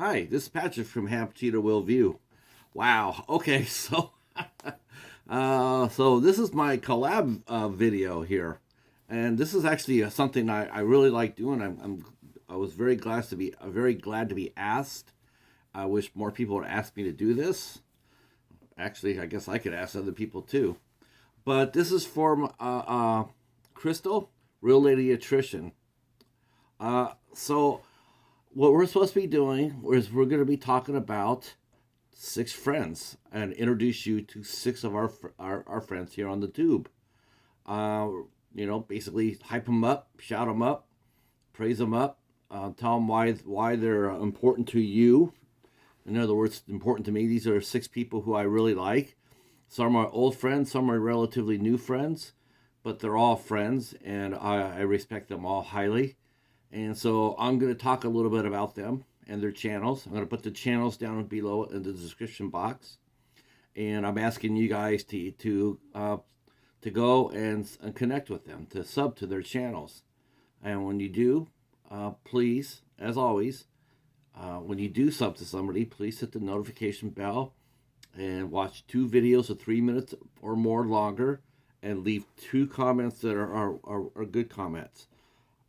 Hi, this is Patrick from Cheetah Will View. Wow. Okay, so this is my collab video here, and this is actually something I really like doing. I was very glad to be asked. I wish more people would ask me to do this. Actually, I guess I could ask other people too. But this is for Crystal, Real Lady Electrician. So what we're supposed to be doing is we're going to be talking about six friends and introduce you to six of our friends here on the tube. Uh, basically hype them up, shout them up, praise them up, tell them why they're important to you. In other words, important to me. These are six people who I really like. Some are old friends, some are relatively new friends, but they're all friends, and I respect them all highly. And so I'm going to talk a little bit about them and their channels. I'm going to put the channels down below in the description box, and I'm asking you guys to go and connect with them, to sub to their channels. And when you do, please, as always, when you do sub to somebody, please hit the notification bell and watch two videos of 3 minutes or more longer, and leave two comments that are good comments.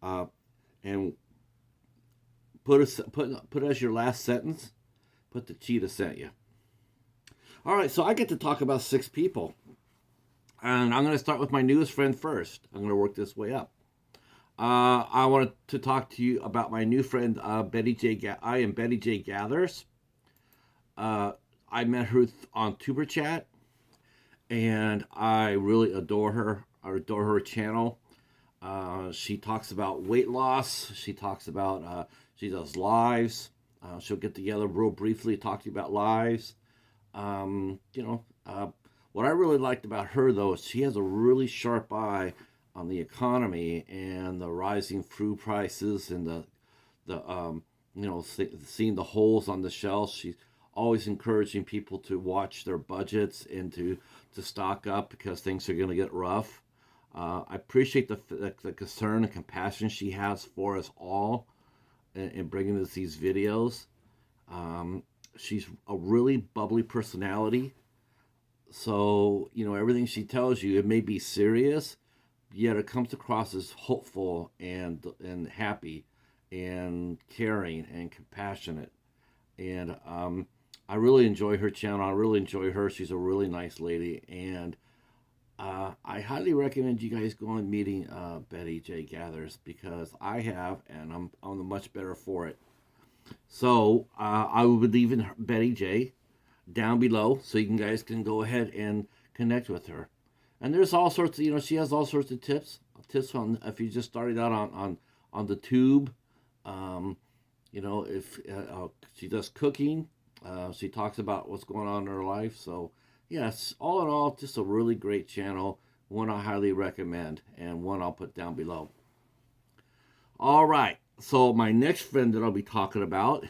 Uh, and put as your last sentence, put the cheetah sent you. All right, so I get to talk about six people, and I'm going to start with my newest friend first. I'm going to work this way up. I wanted to talk to you about my new friend Betty J. I am Betty J. Gathers. I met her on Tuber Chat, and I really adore her. I adore her channel. She talks about weight loss. She talks about she does lives. She'll get together real briefly, talk to you about lives. Um, you know, uh, what I really liked about her though is she has a really sharp eye on the economy and the rising food prices and the seeing the holes on the shelves. She's always encouraging people to watch their budgets and to stock up because things are going to get rough. I appreciate the concern and compassion she has for us all in bringing us these videos. Um, she's a really bubbly personality. So, everything she tells you, it may be serious, yet it comes across as hopeful and happy and caring and compassionate. And I really enjoy her channel. I really enjoy her. She's a really nice lady. And I highly recommend you guys go and meeting Betty J. Gathers because I have, and I'm much better for it. So I will be leaving Betty J down below so you guys can go ahead and connect with her. And there's all sorts of, she has all sorts of tips on if you just started out on the tube. Um, if she does cooking, she talks about what's going on in her life. So, yes, all in all, just a really great channel. One I highly recommend, and one I'll put down below. All right. So, my next friend that I'll be talking about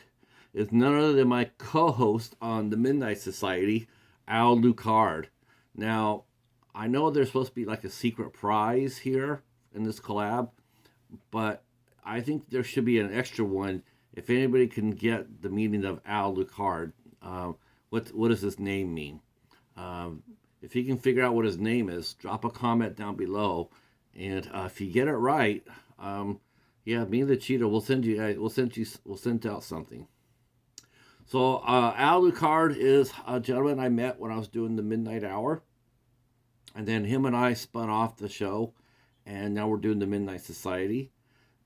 is none other than my co host on the Midnight Society, Al Lucard. Now, I know there's supposed to be like a secret prize here in this collab, but I think there should be an extra one if anybody can get the meaning of Al Lucard. What does his name mean? If you can figure out what his name is, drop a comment down below, and if you get it right, yeah, me and the cheetah we'll send out something. So Al Lucard is a gentleman I met when I was doing the Midnight Hour, and then him and I spun off the show, and now we're doing the Midnight Society.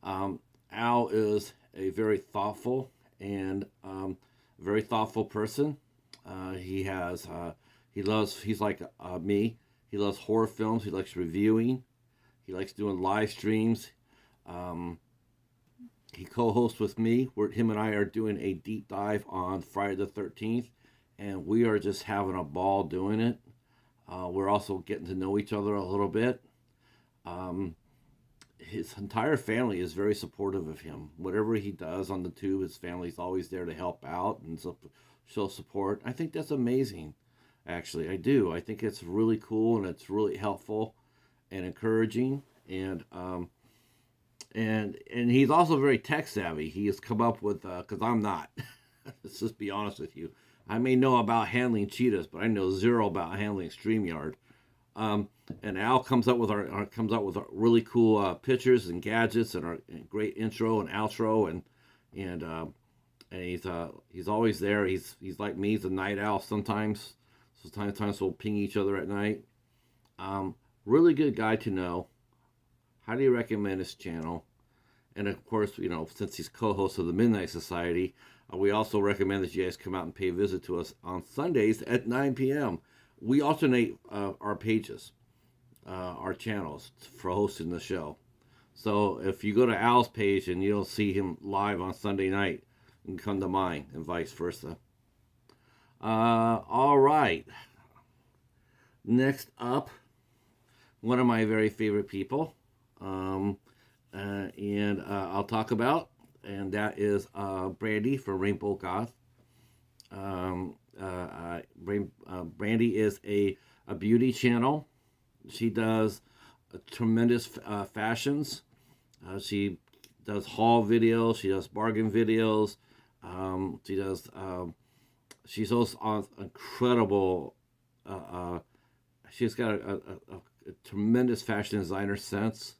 Al is a very thoughtful and very thoughtful person. He's like me. He loves horror films. He likes reviewing. He likes doing live streams. Um, he co-hosts with me. Him and I are doing a deep dive on Friday the 13th, and we are just having a ball doing it. We're also getting to know each other a little bit. Um, his entire family is very supportive of him. Whatever he does on the tube, his family's always there to help out and show support. I think that's amazing. Actually, I do. I think it's really cool and it's really helpful and encouraging. And he's also very tech savvy. He has come up with because I'm not. Let's just be honest with you. I may know about handling cheetahs, but I know zero about handling StreamYard. And Al comes up with our really cool pictures and gadgets and our great intro and outro and he's always there. He's like me. He's a night owl sometimes. So sometimes we'll ping each other at night. Really good guy to know. Highly recommend his channel. And of course, since he's co-host of the Midnight Society, we also recommend that you guys come out and pay a visit to us on Sundays at 9 p.m. We alternate our pages, our channels for hosting the show. So if you go to Al's page and you don't see him live on Sunday night, you can come to mine and vice versa. All right. Next up, one of my very favorite people, and I'll talk about, and that is Brandee from Rainbow Goth. Brandee is a beauty channel. She does tremendous fashions. She does haul videos. She does bargain videos. She's also on incredible. She's got a tremendous fashion designer sense.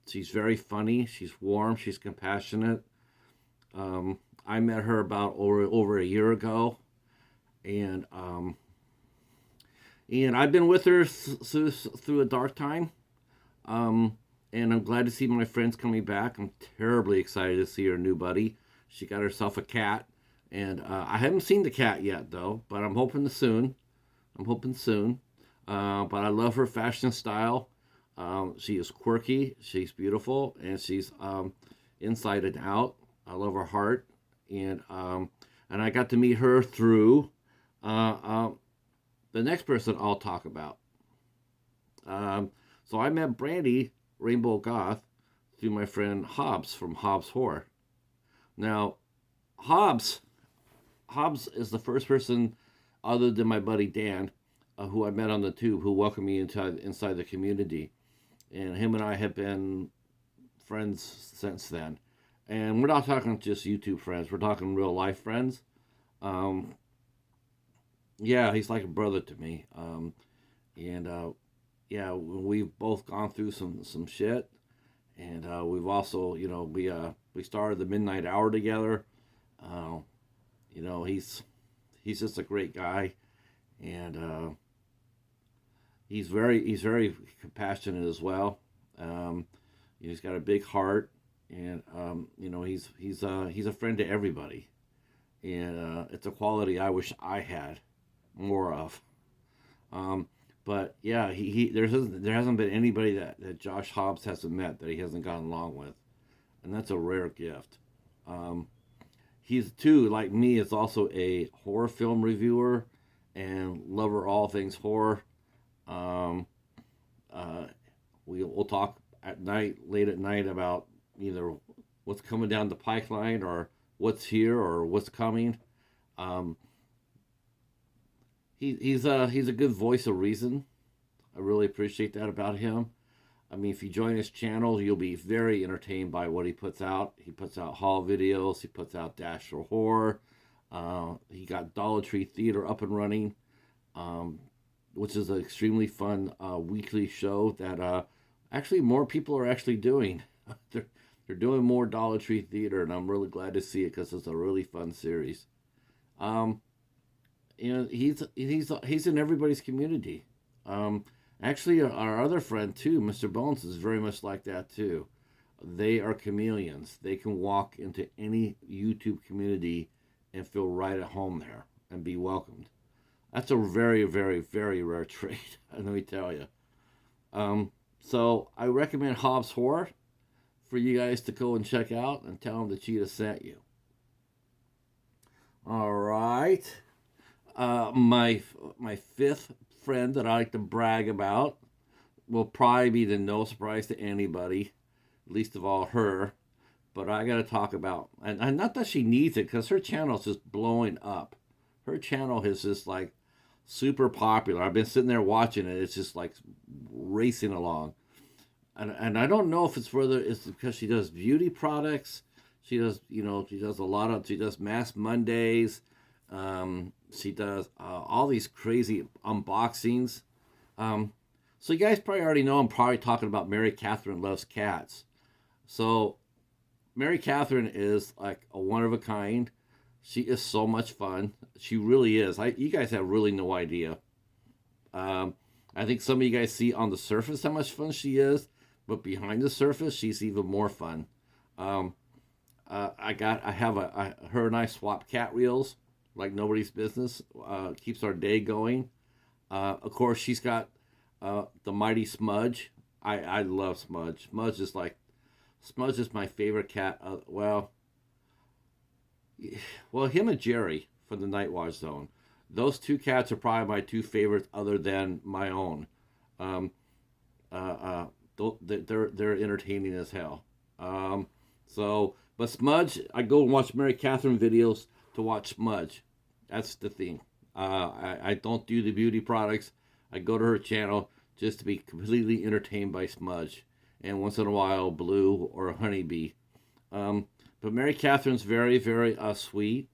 She's very funny. She's warm. She's compassionate. I met her about over a year ago, and I've been with her through a dark time. And I'm glad to see my friends coming back. I'm terribly excited to see her new buddy. She got herself a cat, and I haven't seen the cat yet though, but I'm hoping soon. But I love her fashion style. She is quirky, she's beautiful, and she's inside and out. I love her heart, and I got to meet her through the next person I'll talk about. So I met Brandee, Rainbow Goth, through my friend Hobbs from Hobbs Horror. Now, Hobbs is the first person other than my buddy Dan, who I met on the tube, who welcomed me inside the community. And him and I have been friends since then. And we're not talking just YouTube friends. We're talking real life friends. Yeah, he's like a brother to me. Yeah, we've both gone through some shit. And we've also, we started the Midnight Hour together. He's just a great guy. And he's very compassionate as well. He's got a big heart, and he's a friend to everybody, and it's a quality I wish I had more of. But yeah, there hasn't been anybody that Josh Hobbs hasn't met that he hasn't gotten along with, and that's a rare gift. He's too, like me, is also a horror film reviewer and lover all things horror. We'll talk late at night about either what's coming down the pipeline or what's here or what's coming. He's a good voice of reason. I really appreciate that about him. I mean, if you join his channel, you'll be very entertained by what he puts out. He puts out haul videos. He puts out Dash for Horror. He got Dollar Tree Theater up and running, which is an extremely fun weekly show that actually more people are actually doing. They're doing more Dollar Tree Theater, and I'm really glad to see it because it's a really fun series. He's in everybody's community. Actually, our other friend too, Mr. Bones, is very much like that too. They are chameleons. They can walk into any YouTube community and feel right at home there and be welcomed. That's a very, very, very rare trait, let me tell you. So I recommend Hobbs Horror for you guys to go and check out and tell them the Cheetah sent you. All right. My fifth friend that I like to brag about will probably be the no surprise to anybody, least of all her. But I got to talk about, and not that she needs it, because her channel is just blowing up. Her channel is just like super popular. I've been sitting there watching it. It's just like racing along. And I don't know if it's because she does beauty products. She does, she does Mask Mondays. She does all these crazy unboxings. Um, so you guys probably already know I'm probably talking about Mary Catherine Loves Cats. So Mary Catherine is like a one of a kind. She is so much fun. She really is. You guys have really no idea. Um, I think some of you guys see on the surface how much fun she is, but behind the surface, she's even more fun. Um, I have her and I swap cat reels like nobody's business. Keeps our day going. Of course, she's got the mighty Smudge. I love Smudge. Smudge is my favorite cat. Well, him and Jerry from the Night Watch Zone. Those two cats are probably my two favorites, other than my own. Um, uh, they're entertaining as hell. But Smudge, I go and watch Mary Catherine videos to watch Smudge. That's the thing. I don't do the beauty products. I go to her channel just to be completely entertained by Smudge, and once in a while Blue or a Honeybee. Um, but Mary Catherine's very, very sweet.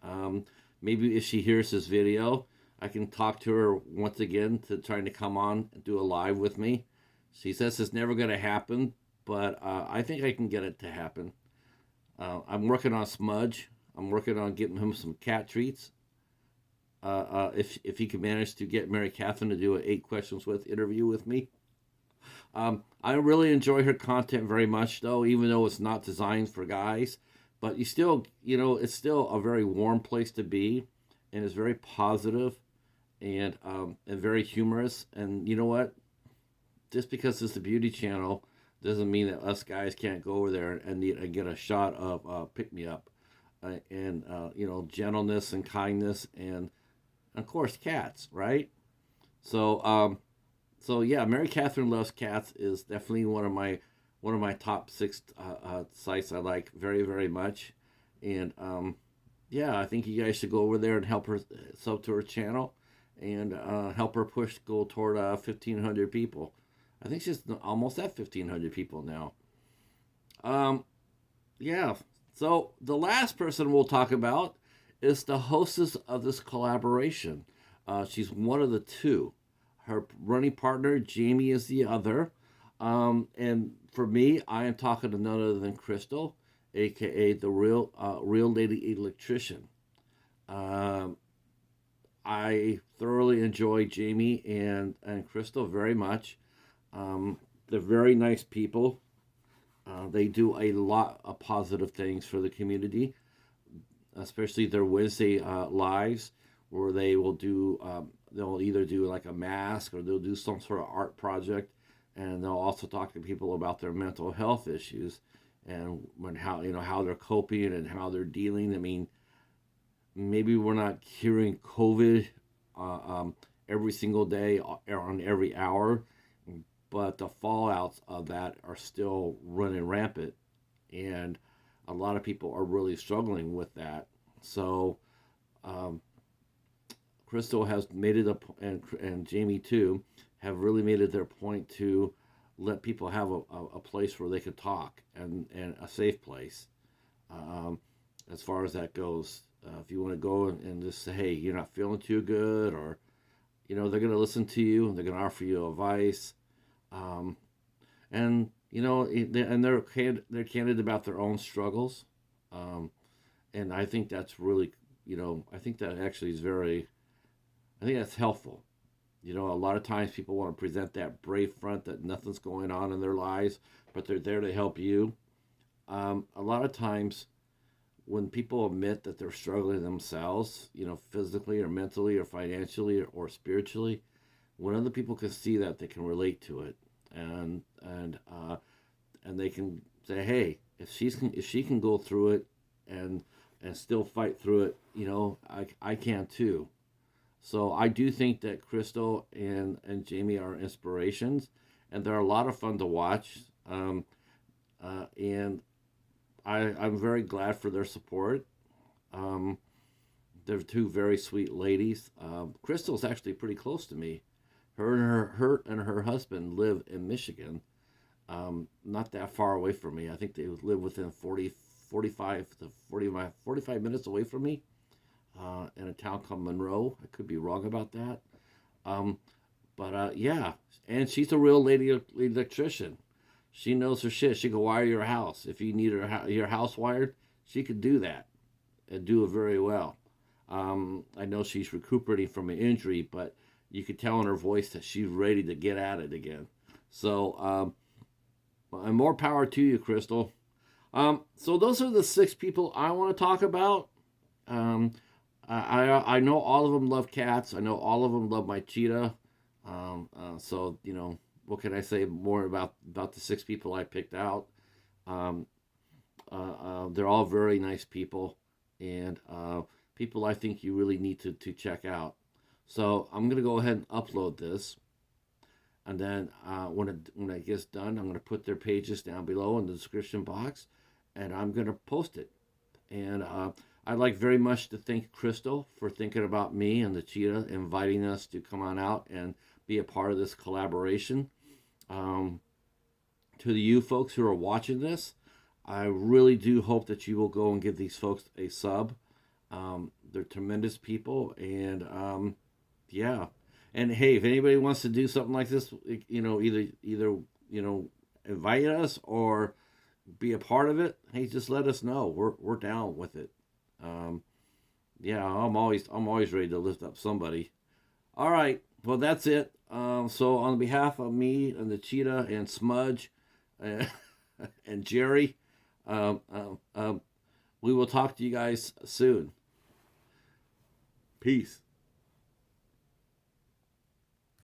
Um, Maybe if she hears this video, I can talk to her once again to trying to come on and do a live with me. She says it's never going to happen, but I think I can get it to happen. I'm working on Smudge. I'm working on getting him some cat treats. If he can manage to get Mary Catherine to do an 8 questions with interview with me. I really enjoy her content very much, though, even though it's not designed for guys. But it's still a very warm place to be, and it's very positive and very humorous. And you know what? Just because it's a beauty channel doesn't mean that us guys can't go over there and get a shot of pick me up, and gentleness and kindness, and of course cats, right? So yeah, Mary Catherine Loves Cats is definitely one of my top six sites I like very, very much, and yeah, I think you guys should go over there and help her sub to her channel, and help her push go toward 1,500 people. I think she's almost at 1,500 people now. Um, yeah. So the last person we'll talk about is the hostess of this collaboration. She's one of the two. Her running partner, Jamie, is the other. And for me, I am talking to none other than Crystal, aka the Real Lady Electrician. Um, I thoroughly enjoy Jamie and Crystal very much. They're very nice people. They do a lot of positive things for the community, especially their Wednesday lives, where they'll either do like a mask, or they'll do some sort of art project, and they'll also talk to people about their mental health issues, and how they're coping and how they're dealing. I mean, maybe we're not curing COVID every single day or on every hour, but the fallouts of that are still running rampant, and a lot of people are really struggling with that. So um, Crystal has made it up, and Jamie too, have really made it their point to let people have a place where they could talk, and a safe place, um, as far as that goes. If you want to go and just say, hey, you're not feeling too good, or they're going to listen to you, and they're going to offer you advice, um, and they're candid about their own struggles, um, and I think that's really, I think that actually is very, I think that's helpful. A lot of times people want to present that brave front that nothing's going on in their lives, but they're there to help you. A lot of times when people admit that they're struggling themselves, physically or mentally or financially or spiritually, when other people can see that, they can relate to it, and they can say, hey, if she can go through it and still fight through it, I can too. So I do think that Crystal and Jamie are inspirations, and they're a lot of fun to watch. And I'm very glad for their support. Um, they're two very sweet ladies. Crystal's actually pretty close to me. Her husband live in Michigan, not that far away from me. I think they live within 45 minutes away from me, in a town called Monroe. I could be wrong about that. Um, but yeah, and she's a real lady electrician. She knows her shit. She can wire your house. If you need your house wired, she could do that and do it very well. I know she's recuperating from an injury, but you could tell in her voice that she's ready to get at it again. So, and more power to you, Crystal. So those are the 6 people I want to talk about. Um, I know all of them love cats. I know all of them love my cheetah. So what can I say more about the 6 people I picked out? Um, they're all very nice people, and people I think you really need to check out. So I'm gonna go ahead and upload this, and then when it gets done, I'm gonna put their pages down below in the description box, and I'm gonna post it. And I'd like very much to thank Crystal for thinking about me and the cheetah, inviting us to come on out and be a part of this collaboration. Um, to the you folks who are watching this, I really do hope that you will go and give these folks a sub. They're tremendous people, and yeah. And hey, if anybody wants to do something like this, either invite us or be a part of it. Hey, just let us know. We're down with it. Um, yeah, I'm always ready to lift up somebody. All right, well that's it. So on behalf of me and the cheetah and Smudge, uh, and Jerry, um, um, um, we will talk to you guys soon. Peace.